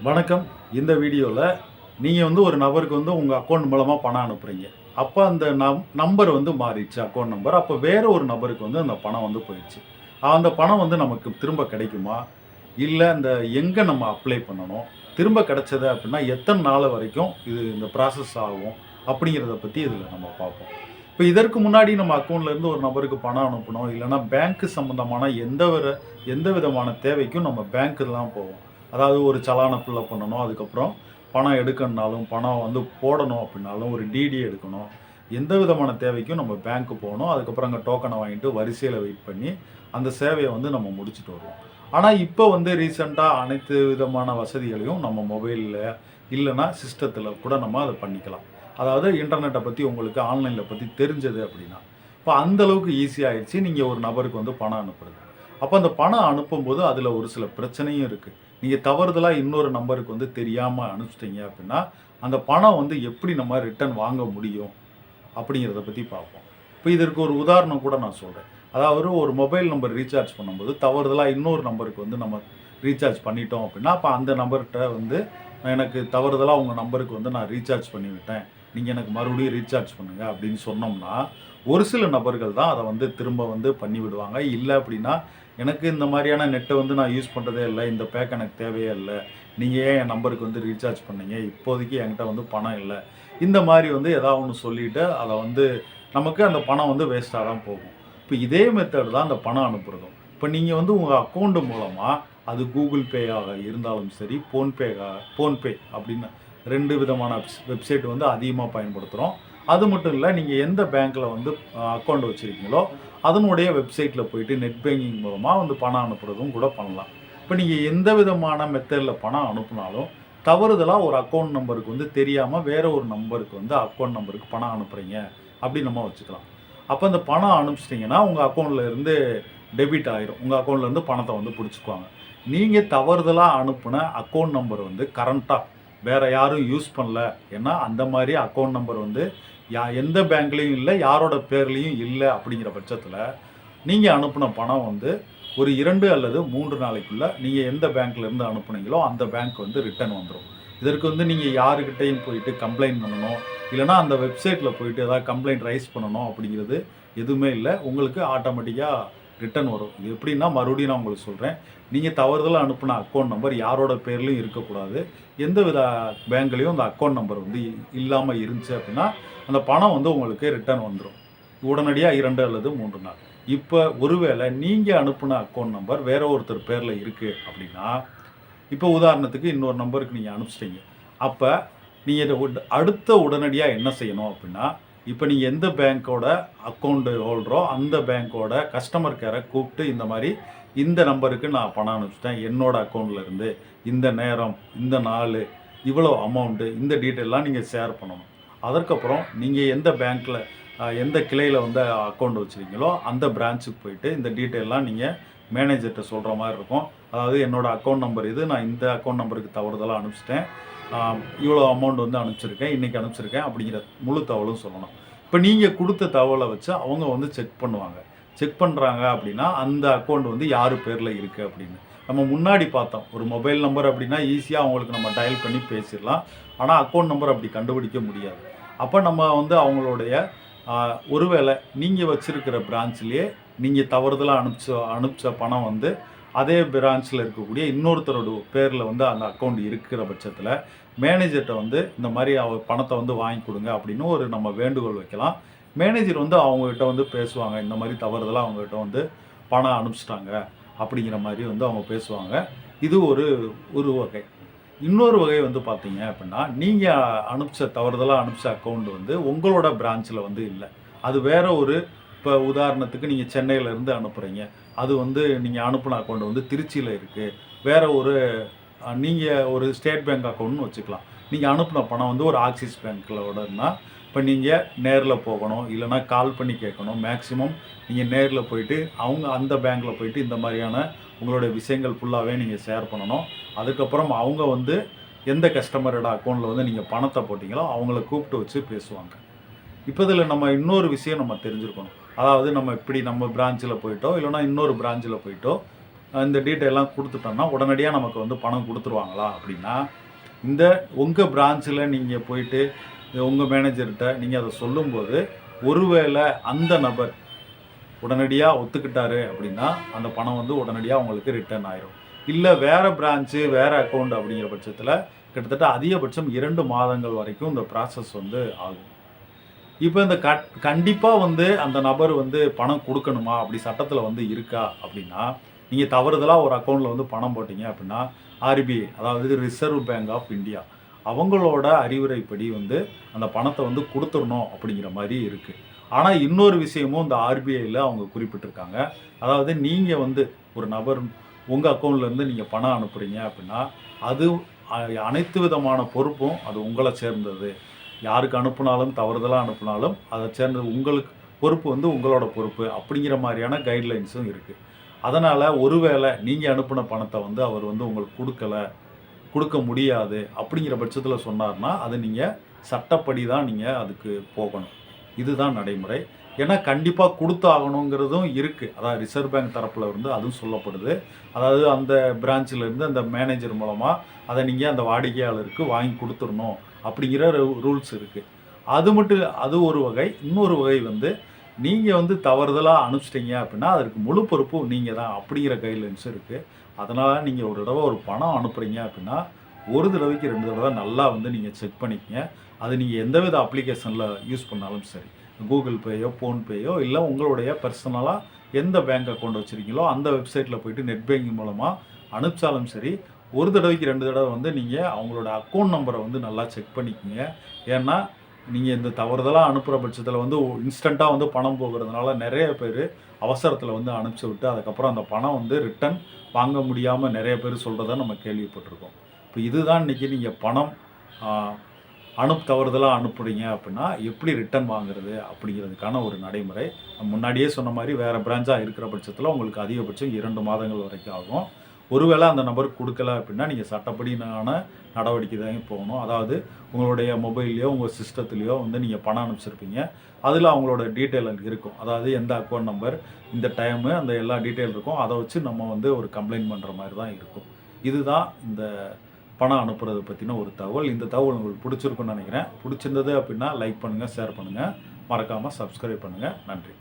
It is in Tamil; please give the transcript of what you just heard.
வணக்கம். இந்த வீடியோவில் நீங்கள் ஒரு நபருக்கு உங்கள் அக்கௌண்ட் மூலமாக பணம் அனுப்புகிறீங்க. அப்போ அந்த நம்பர் மாறிடுச்சு அக்கௌண்ட் நம்பர். அப்போ வேற ஒரு நபருக்கு அந்த பணம் போயிடுச்சு. அந்த பணம் நமக்கு திரும்ப கிடைக்குமா? இல்லை எங்கே நம்ம அப்ளை பண்ணணும்? திரும்ப கிடைச்சது அப்படின்னா எத்தனை நாள் வரைக்கும் இந்த ப்ராசஸ் ஆகும்? அப்படிங்கிறத பற்றி இதில் நம்ம பார்ப்போம். இப்போ இதற்கு முன்னாடி நம்ம அக்கௌண்ட்லேருந்து ஒரு நபருக்கு பணம் அனுப்பணும், இல்லைன்னா பேங்க்கு சம்மந்தமான எந்த விதமான தேவைக்கும் நம்ம பேங்க்கு தான் போவோம். அதாவது ஒரு சலானை ஃபில்லப் பண்ணணும், அதுக்கப்புறம் பணம் எடுக்கணுனாலும், பணம் போடணும் அப்படின்னாலும், ஒரு டிடி எடுக்கணும். எந்த விதமான தேவைக்கும் நம்ம பேங்க்கு போகணும். அதுக்கப்புறம் அங்கே டோக்கனை வாங்கிட்டு வரிசையில் வெயிட் பண்ணி அந்த சேவையை நம்ம முடிச்சுட்டு வருவோம். ஆனால் இப்போ ரீசெண்டாக அனைத்து விதமான வசதிகளையும் நம்ம மொபைலில் இல்லைன்னா சிஸ்டத்தில் கூட நம்ம அதை பண்ணிக்கலாம். அதாவது இன்டர்நெட்டை பற்றி உங்களுக்கு ஆன்லைனில் பற்றி தெரிஞ்சது அப்படின்னா இப்போ அந்தளவுக்கு ஈஸியாகிடுச்சு நீங்கள் ஒரு நபருக்கு பணம் அனுப்புறது. அப்போ அந்த பணம் அனுப்பும்போது அதில் ஒரு சில பிரச்சனையும் இருக்குது. நீங்கள் தவறுதலாக இன்னொரு நம்பருக்கு தெரியாமல் அனுப்பிச்சிட்டிங்க அப்படின்னா அந்த பணம் எப்படி நம்ம ரிட்டர்ன் வாங்க முடியும் அப்படிங்கிறத பற்றி பார்ப்போம். இப்போ இதற்கு ஒரு உதாரணம் கூட நான் சொல்கிறேன். அதாவது ஒரு மொபைல் நம்பர் ரீசார்ஜ் பண்ணும்போது தவறுதலாக இன்னொரு நம்பருக்கு நம்ம ரீசார்ஜ் பண்ணிட்டோம் அப்படின்னா அப்போ அந்த நம்பர்கிட்ட எனக்கு தவறுதலாக உங்கள் நம்பருக்கு நான் ரீசார்ஜ் பண்ணிவிட்டேன், நீங்கள் எனக்கு மறுபடியும் ரீசார்ஜ் பண்ணுங்கள் அப்படின்னு சொன்னோம்னா ஒரு சில நபர்கள் தான் அதை திரும்ப பண்ணி விடுவாங்க. இல்லை அப்படின்னா எனக்கு இந்த மாதிரியான நெட்டை நான் யூஸ் பண்ணுறதே இல்லை, இந்த பேக் எனக்கு தேவையே இல்லை, நீங்கள் ஏன் என் நம்பருக்கு ரீசார்ஜ் பண்ணீங்க, இப்போதைக்கு என்கிட்ட பணம் இல்லை, இந்த மாதிரி ஏதாவது ஒன்று சொல்லிவிட்டு அதை நமக்கு அந்த பணம் வேஸ்ட்டாக தான் போகும். இப்போ இதே மெத்தட் தான் அந்த பணம் அனுப்புகிறதும். இப்போ நீங்கள் உங்கள் அக்கௌண்ட்டு மூலமாக அது கூகுள் பேயாக இருந்தாலும் சரி, ஃபோன்பே அப்படின்னு 2 விதமான வெப்சைட் அதிகமாக பயன்படுத்துகிறோம். அது மட்டும் இல்லை, நீங்கள் எந்த பேங்க்கில் அக்கௌண்ட் வச்சுருக்கீங்களோ அதனுடைய வெப்சைட்டில் போயிட்டு நெட் பேங்கிங் மூலமாக பணம் அனுப்புகிறதும் கூட பண்ணலாம். இப்போ நீங்கள் எந்த விதமான மெத்தடில் பணம் அனுப்புனாலும் தவறுதலாக ஒரு அக்கௌண்ட் நம்பருக்கு தெரியாமல் வேறு ஒரு நம்பருக்கு அக்கௌண்ட் நம்பருக்கு பணம் அனுப்புகிறீங்க அப்படின்னு நம்ம வச்சுக்கலாம். அப்போ அந்த பணம் அனுப்பிச்சிட்டிங்கன்னா உங்கள் அக்கௌண்ட்டில் இருந்து டெபிட் ஆகிரும், உங்கள் அக்கௌண்ட்லேருந்து பணத்தை பிடிச்சிக்குவாங்க. நீங்கள் தவறுதலாக அனுப்புன அக்கௌண்ட் நம்பர் கரண்ட்டாக வேறு யாரும் யூஸ் பண்ணல, ஏன்னா அந்த மாதிரி அக்கௌண்ட் நம்பர் எந்த பேங்க்லேயும் இல்லை, யாரோட பேர்லேயும் இல்லை. அப்படிங்கிற பட்சத்தில் நீங்கள் அனுப்பின பணம் ஒரு 2 அல்லது 3 நாளைக்குள்ளே நீங்கள் எந்த பேங்க்லேருந்து அனுப்புனீங்களோ அந்த பேங்க் ரிட்டர்ன் வந்துடும். இதற்கு நீங்கள் யாருக்கிட்டையும் போயிட்டு கம்ப்ளைண்ட் பண்ணணும், இல்லைனா அந்த வெப்சைட்டில் போயிட்டு ஏதாவது கம்ப்ளைண்ட் ரைஸ் பண்ணணும் அப்படிங்கிறது எதுவுமே இல்லை. உங்களுக்கு ஆட்டோமேட்டிக்காக ரிட்டர்ன் வரும். இது எப்படின்னா மறுபடியும் நான் உங்களுக்கு சொல்கிறேன், நீங்கள் தவறுதலாக அனுப்பின அக்கௌண்ட் நம்பர் யாரோட பேர்லையும் இருக்கக்கூடாது. எந்த வித பேங்க்லேயும் அந்த அக்கௌண்ட் நம்பர் இல்லாமல் இருந்துச்சு அப்படின்னா அந்த பணம் உங்களுக்கு ரிட்டர்ன் வந்துடும் உடனடியாக 2 அல்லது 3 நாள். இப்போ ஒருவேளை நீங்கள் அனுப்பின அக்கௌண்ட் நம்பர் வேற ஒருத்தர் பேரில் இருக்குது அப்படின்னா, இப்போ உதாரணத்துக்கு இன்னொரு நம்பருக்கு நீங்கள் அனுப்பிச்சிட்டிங்க. அப்போ நீங்கள் இதை அடுத்த உடனடியாக என்ன செய்யணும் அப்படின்னா, இப்போ நீங்கள் எந்த பேங்க்கோட அக்கௌண்ட்டு ஹோல்டரோ அந்த பேங்க்கோட கஸ்டமர் கேரை கூப்பிட்டு இந்த மாதிரி இந்த நம்பருக்கு நான் பணம் அனுப்பிச்சிட்டேன், என்னோடய அக்கௌண்ட்லேருந்து இந்த நேரம் இந்த நாள் இவ்வளோ அமௌண்ட்டு, இந்த டீட்டெயிலெலாம் நீங்கள் ஷேர் பண்ணணும். அதற்கப்புறம் நீங்கள் எந்த பேங்க்கில் எந்த கிளையில் அக்கௌண்ட் வச்சுருக்கீங்களோ அந்த பிரான்ச்சுக்கு போயிட்டு இந்த டீட்டெயிலெலாம் நீங்கள் மேனேஜர்கிட்ட சொல்கிற மாதிரி இருக்கும். அதாவது என்னோடய அக்கௌண்ட் நம்பர் இது, நான் இந்த அக்கௌண்ட் நம்பருக்கு தவறுதலாக அனுப்பிச்சிட்டேன், இவ்வளோ அமௌண்ட் அனுப்பிச்சிருக்கேன், இன்றைக்கி அனுப்பிச்சிருக்கேன் அப்படிங்கிற முழு தகவலும் சொல்லணும். இப்போ நீங்கள் கொடுத்த தகவலை வச்சு அவங்க செக் பண்ணுவாங்க. செக் பண்ணுறாங்க அப்படின்னா அந்த அக்கௌண்ட் யார் பேரில் இருக்குது அப்படின்னு. நம்ம முன்னாடி பார்த்தோம், ஒரு மொபைல் நம்பர் அப்படின்னா ஈஸியாக அவங்களுக்கு நம்ம டயல் பண்ணி பேசிடலாம். ஆனால் அக்கௌண்ட் நம்பர் அப்படி கண்டுபிடிக்க முடியாது. அப்போ நம்ம அவங்களுடைய ஒருவேளை நீங்கள் வச்சுருக்கிற பிரான்ச்லேயே நீங்கள் தவறுதலாக அனுப்பிச்ச பணம் அதே பிரான்ச்சில் இருக்கக்கூடிய இன்னொருத்தரோட பேரில் அந்த அக்கௌண்ட் இருக்கிற பட்சத்தில் மேனேஜர்கிட்ட இந்த மாதிரி அவர் பணத்தை வாங்கி கொடுங்க அப்படின்னு நம்ம வேண்டுகோள் வைக்கலாம். மேனேஜர் அவங்ககிட்ட பேசுவாங்க, இந்த மாதிரி தவறுதலாக அவங்ககிட்ட பணம் அனுப்பிச்சிட்டாங்க அப்படிங்கிற மாதிரி அவங்க பேசுவாங்க. இது ஒரு வகை. இன்னொரு வகை பார்த்தீங்க அப்படின்னா, நீங்கள் தவறுதலாக அனுப்பிச்ச அக்கௌண்ட் உங்களோட பிரான்ச்சில் இல்லை, அது வேற ஒரு, இப்போ உதாரணத்துக்கு நீங்கள் சென்னையிலேருந்து அனுப்புகிறீங்க, அது நீங்கள் அனுப்பின அக்கௌண்ட் திருச்சியில் இருக்குது, வேற ஒரு நீங்கள் ஒரு ஸ்டேட் பேங்க் அக்கௌண்ட்னு வச்சுக்கலாம். நீங்கள் அனுப்பின பணம் ஒரு ஆக்சிஸ் பேங்க்கிலோடனா இப்போ நீங்கள் நேரில் போகணும், இல்லைனா கால் பண்ணி கேட்கணும். மேக்ஸிமம் நீங்கள் நேரில் போயிட்டு அந்த பேங்க்கில் போயிட்டு இந்த மாதிரியான உங்களுடைய விஷயங்கள் ஃபுல்லாகவே நீங்கள் ஷேர் பண்ணணும். அதுக்கப்புறம் அவங்க எந்த கஸ்டமரோட அக்கௌண்ட்டில் நீங்கள் பணத்தை போட்டிங்களோ அவங்கள கூப்பிட்டு வச்சு பேசுவாங்க. இப்போ இதில் நம்ம இன்னொரு விஷயம் நம்ம தெரிஞ்சுருக்கணும். அதாவது நம்ம இப்படி நம்ம பிரான்ச்சில் போயிட்டோ இல்லைனா இன்னொரு பிரான்ச்சில் போயிட்டோ இந்த டீட்டெயிலாம் குடுத்துட்டோம்னா, உடனடியா நமக்கு வந்து பணம் குடுத்துருவாங்களா அப்படின்னா, இந்த உங்க பிரான்ச்ல நீங்க போயிட்டு உங்க மேனேஜர்ட்ட நீங்க அத சொல்லும்போது, ஒருவேள அந்த நபர் உடனடியா ஒத்துக்கிட்டாரு அப்படின்னா, அந்த பணம் வந்து உடனடியா உங்களுக்கு ரிட்டர்ன் ஆயிரும். இல்ல வேற பிரான்ச், வேற அக்கவுண்ட் அப்படிங்கிற பட்சத்தில, கிட்டத்தட்ட அதிகபட்சம் 2 மாதங்கள் வரைக்கும் இந்த ப்ராசஸ் வந்து ஆகும். இப்ப இந்த கண்டிப்பா வந்து அந்த நபர் வந்து பணம் குடுக்கணுமா? அப்படி சட்டத்தில வந்து இருக்கா? அப்படின்னா, நீங்க தவறுதலா ஒரு அக்கவுண்ட்ல வந்து பணம் போட்டீங்க அப்படின்னா, ஆர்பிஐ அதாவது ரிசர்வ் பேங்க் ஆஃப் இந்தியா அவங்களோட அறிவுரைப்படி வந்து அந்த பணத்த வந்து குடுத்துறணும் அப்படிங்கிற மாரி இருக்கு. ஆனா இன்னொரு விஷயமும் இந்த ஆர்பிஐல அவங்க குறிப்பிட்டிருக்காங்க. அதாவது நீங்க வந்து ஒரு நபர் உங்க அக்கவுண்ட்ல இருந்து நீங்க பணம் அனுப்புறீங்க அப்படின்னா, அது அ அனைத்து விதமான பொறுப்பும் அது உங்கள சேர்ந்தது. யாருக்கு அனுப்புனாலும், தவறுதலா அனுப்புனாலும், அத சேர்ந்தது உங்களுக்கு பொறுப்பு வந்து உங்களோட பொறுப்பு. அப்படிங்கிற மாரியான கைட்லைன்ஸும் இருக்கு. அதனால ஒருவேள நீங்க அனுப்புன பணத்த வந்து அவர் வந்து உங்களுக்கு குடுக்கல, குடுக்க முடியாது அப்படிங்கிற பட்சத்தில சொன்னார்னா, அது நீங்க சட்டப்படி தான் நீங்க அதுக்கு போகணும். இதுதான் நடைமுறை. ஏன்னா கண்டிப்பா குடுத்தாகணுங்கிறதும் இருக்கு. அதாவது ரிசர்வ் பேங்க் தரப்புல இருந்து அதுவும் சொல்லப்படுது. அதாவது அந்த பிரான்ச்ல இருந்து அந்த மேனேஜர் மூலமா அத நீங்க அந்த வாடிக்கையாளருக்கு வாங்கி குடுத்துறணும் அப்படிங்கிற ரூல்ஸ் இருக்கு. அது மட்டும் இல்ல அது ஒரு வகை. இன்னொரு வகை வந்து நீங்க வந்து தவறுதலா அனுப்பிச்சிட்டீங்க அப்படின்னா, அதற்கு முழு பொறுப்பும் நீங்க தான் அப்படிங்கிற கைட்லைன்ஸும் இருக்கு. அதனால நீங்க ஒரு தடவ ஒரு பணம் அனுப்புறீங்க அப்படின்னா, 1 தடவைக்கு 2 தடவ நல்லா வந்து நீங்க செக் பண்ணிக்கங்க. அது நீங்க எந்தவித அப்ளிகேஷன்ல யூஸ் பண்ணாலும் சரி. கூகுள் பேயோ, ஃபோன்பேயோ இல்ல உங்களுடைய பெர்சனலா எந்த பேங்க் அக்கவுண்ட் வச்சிருக்கீங்களோ, அந்த வெப்சைட்ல போயிட்டு நெட் பேங்கிங் மூலமா அனுப்பிச்சாலும் சரி, 1 தடவைக்கு 2 தடவ வந்து நீங்க அவங்களோட அக்கவுண்ட் நம்பர வந்து நல்லா செக் பண்ணிக்கங்க. ஏன்னா, நீங்க இந்த தவறுதலா அனுப்புற பட்சத்தில வந்து இன்ஸ்டன்ட்டா வந்து பணம் போகுறதுனால நெறைய பேரு அவசரத்தில வந்து அனுப்பிச்சு விட்டு, அதுக்கப்புறம் அந்த பணம் வந்து ரிட்டர்ன் வாங்க முடியாம நெறைய பேர் சொல்றத நம்ம கேள்விப்பட்டுருக்கோம். இப்ப இதுதான் இன்னைக்கு நீங்க பணம் ஆ தவறுதலா அனுப்புறீங்க அப்படின்னா, எப்படி ரிட்டர்ன் வாங்குறது அப்படிங்கிறதுக்கான ஒரு நடைமுறை. முன்னாடியே சொன்ன மாரி வேற பிரான்ச்சா இருக்கிற பட்சத்தில உங்களுக்கு அதிகபட்சம் 2 மாதங்கள் வரைக்கும் ஆகும். ஒருவேள அந்த நபருக்கு குடுக்கல அப்படின்னா, நீங்க சட்டப்படியான நடவடிக்கை தான் போகணும். அதாவது உங்களுடைய மொபைல்லயோ, உங்க சிஸ்டத்திலயோ வந்து நீங்க பணம் அனுப்பிச்சிருப்பீங்க. அதில அவங்களோட டீட்டெயில் இருக்கும். அதாவது எந்த அக்கவுண்ட் நம்பர், இந்த டைமு அந்த எல்லா டீட்டெயில் இருக்கும். அத வச்சு நம்ம வந்து ஒரு கம்ப்ளைண்ட் பண்ற மாரி தான் இருக்கும். இதுதான் இந்த பணம் அனுப்புறத பத்தின ஒரு தகவல். இந்த தகவல் உங்களுக்கு பிடிச்சிருக்கும்னு நெனைக்கிறேன். பிடிச்சிருந்தது அப்படின்னா லைக் பண்ணுங்க, ஷேர் பண்ணுங்க. மறக்காம சப்ஸ்கிரைப் பண்ணுங்க. நன்றி.